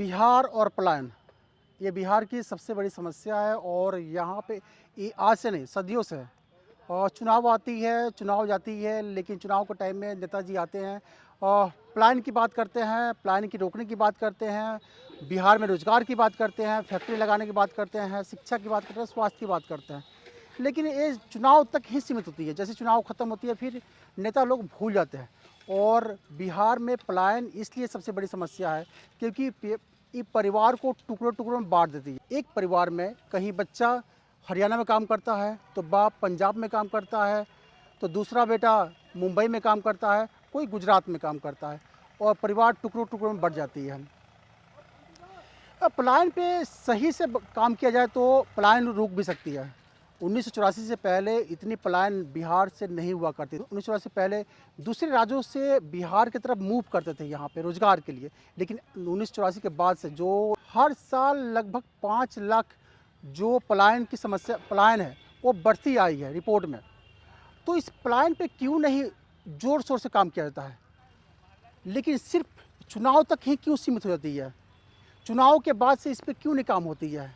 बिहार और पलायन, ये बिहार की सबसे बड़ी समस्या है और यहाँ पे ये आज से नहीं सदियों से है। और चुनाव आती है, चुनाव जाती है, लेकिन चुनाव के टाइम में नेताजी आते हैं और पलायन की बात करते हैं, पलायन की रोकने की बात करते हैं, बिहार में रोजगार की बात करते हैं, फैक्ट्री लगाने की बात करते हैं, शिक्षा की बात करते हैं, स्वास्थ्य की बात करते हैं। लेकिन ये चुनाव तक ही सीमित होती है। जैसे चुनाव खत्म होती है फिर नेता लोग भूल जाते हैं। और बिहार में पलायन इसलिए सबसे बड़ी समस्या है क्योंकि ये परिवार को टुकड़ों टुकड़ों में बांट देती है। एक परिवार में कहीं बच्चा हरियाणा में काम करता है तो बाप पंजाब में काम करता है, तो दूसरा बेटा मुंबई में काम करता है, कोई गुजरात में काम करता है और परिवार टुकड़ों टुकड़ों में बढ़ जाती है। अब पलायन पे सही से काम किया जाए तो पलायन रुक भी सकती है। 1984 से पहले इतनी पलायन बिहार से नहीं हुआ करती थी। 1984 से पहले दूसरे राज्यों से बिहार की तरफ मूव करते थे यहाँ पे रोजगार के लिए। लेकिन 1984 के बाद से जो हर साल लगभग 5 लाख जो पलायन की समस्या पलायन है वो बढ़ती आई है रिपोर्ट में। तो इस पलायन पे क्यों नहीं जोर शोर से काम किया जाता है, लेकिन सिर्फ चुनाव तक ही क्यों सीमित हो जाती है? चुनाव के बाद से इस पर क्यों नहीं काम होती है?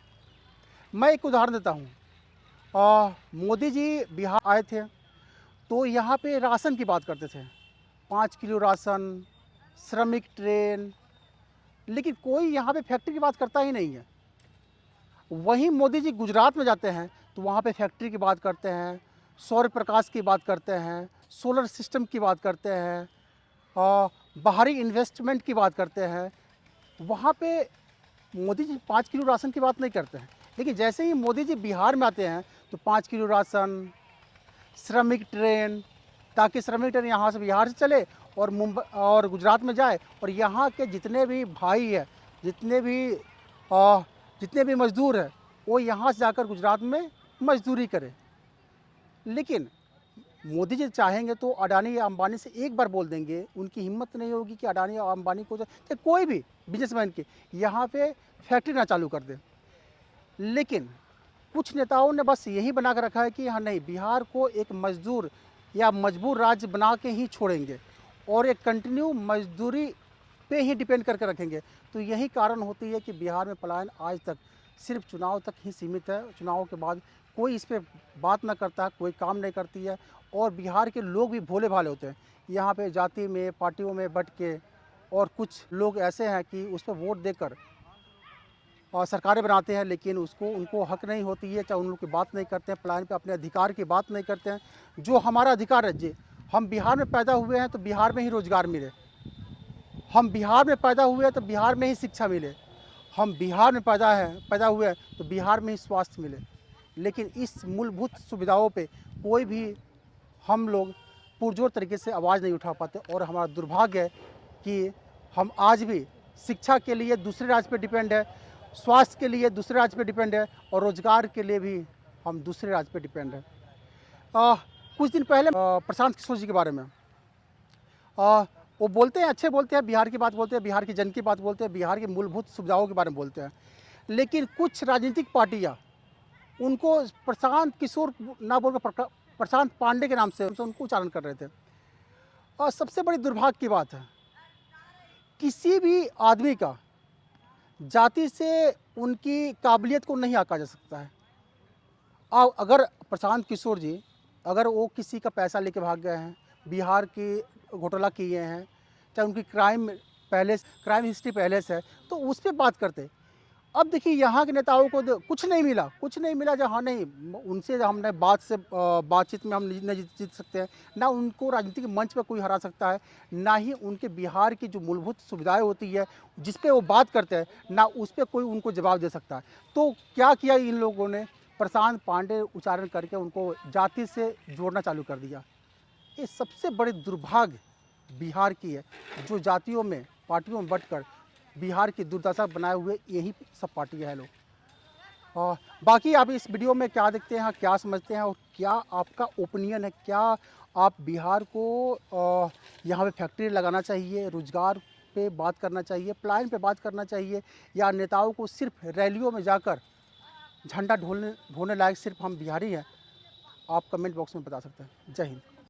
मैं एक उदाहरण देता हूँ। मोदी जी बिहार आए थे तो यहाँ पे राशन की बात करते थे, 5 किलो राशन, श्रमिक ट्रेन, लेकिन कोई यहाँ पे फैक्ट्री की बात करता ही नहीं है। वहीं मोदी जी गुजरात में जाते हैं तो वहाँ पे फैक्ट्री की बात करते हैं, सौर प्रकाश की बात करते हैं, सोलर सिस्टम की बात करते हैं, बाहरी इन्वेस्टमेंट की बात करते हैं। वहाँ पे मोदी जी 5 किलो राशन की बात नहीं करते हैं। लेकिन जैसे ही मोदी जी बिहार में आते हैं तो 5 किलो राशन, श्रमिक ट्रेन, ताकि श्रमिक ट्रेन यहाँ से बिहार से चले और मुंबई और गुजरात में जाए और यहाँ के जितने भी भाई है, जितने भी जितने भी मज़दूर हैं वो यहाँ से जाकर गुजरात में मजदूरी करें। लेकिन मोदी जी चाहेंगे तो अडानी या अंबानी से एक बार बोल देंगे, उनकी हिम्मत नहीं होगी कि अडानी या अंबानी को चाहे कोई भी बिजनेसमैन के यहाँ पे फैक्ट्री ना चालू कर दे। लेकिन कुछ नेताओं ने बस यही बना कर रखा है कि हाँ नहीं, बिहार को एक मजदूर या मजबूर राज्य बना के ही छोड़ेंगे और एक कंटिन्यू मजदूरी पे ही डिपेंड करके रखेंगे। तो यही कारण होती है कि बिहार में पलायन आज तक सिर्फ चुनाव तक ही सीमित है। चुनाव के बाद कोई इस पर बात ना करता है, कोई काम नहीं करती है और बिहार के लोग भी भोले भाले होते हैं। यहाँ पे जाति में पार्टियों में बट के और कुछ लोग ऐसे हैं कि उस पर वोट देकर और सरकारें बनाते हैं, लेकिन उसको उनको हक नहीं होती है, चाहे उन लोग की बात नहीं करते हैं, पलायन पे अपने अधिकार की बात नहीं करते हैं। जो हमारा अधिकार है जी, हम बिहार में पैदा हुए हैं तो बिहार में ही रोज़गार मिले, हम बिहार में पैदा हुए हैं तो बिहार में ही शिक्षा मिले, हम बिहार में पैदा हुए हैं तो बिहार में ही स्वास्थ्य मिले। लेकिन इस मूलभूत सुविधाओं पे कोई भी हम लोग पुरजोर तरीके से आवाज़ नहीं उठा पाते और हमारा दुर्भाग्य है कि हम आज भी शिक्षा के लिए दूसरे राज्य पे डिपेंड है, स्वास्थ्य के लिए दूसरे राज्य पे डिपेंड है और रोज़गार के लिए भी हम दूसरे राज्य पे डिपेंड है। कुछ दिन पहले प्रशांत किशोर जी के बारे में वो बोलते हैं, अच्छे बोलते हैं, बिहार की बात बोलते हैं, बिहार के जन की बात बोलते हैं, बिहार की मूलभूत सुविधाओं के बारे में बोलते हैं। लेकिन कुछ राजनीतिक पार्टियाँ उनको प्रशांत किशोर ना बोलकर प्रशांत पांडे के नाम से उनको उच्चारण कर रहे थे। और सबसे बड़ी दुर्भाग्य की बात है, किसी भी आदमी का जाति से उनकी काबिलियत को नहीं आंका जा सकता है। अब अगर प्रशांत किशोर जी अगर वो किसी का पैसा लेके भाग गए हैं, बिहार की घोटाला किए हैं, चाहे उनकी क्राइम हिस्ट्री पहले से है, तो उस पर बात करते। अब देखिए यहाँ के नेताओं को कुछ नहीं मिला, जहाँ नहीं उनसे हमने बातचीत में हम नहीं जीत सकते हैं, ना उनको राजनीतिक मंच पर कोई हरा सकता है, ना ही उनके बिहार की जो मूलभूत सुविधाएं होती है जिस पे वो बात करते हैं, ना उस पर कोई उनको जवाब दे सकता है। तो क्या किया इन लोगों ने? प्रशांत पांडे उच्चारण करके उनको जाति से जोड़ना चालू कर दिया। ये सबसे बड़ी दुर्भाग्य बिहार की है, जो जातियों में पार्टियों में बंटकर बिहार की दुर्दशा बनाए हुए यही सब पार्टियाँ हैं लोग। और बाकी आप इस वीडियो में क्या देखते हैं, क्या समझते हैं और क्या आपका ओपिनियन है? क्या आप बिहार को यहाँ पे फैक्ट्री लगाना चाहिए, रोजगार पे बात करना चाहिए, पलायन पे बात करना चाहिए, या नेताओं को सिर्फ रैलियों में जाकर झंडा ढोने लायक सिर्फ हम बिहारी हैं? आप कमेंट बॉक्स में बता सकते हैं। जय हिंद।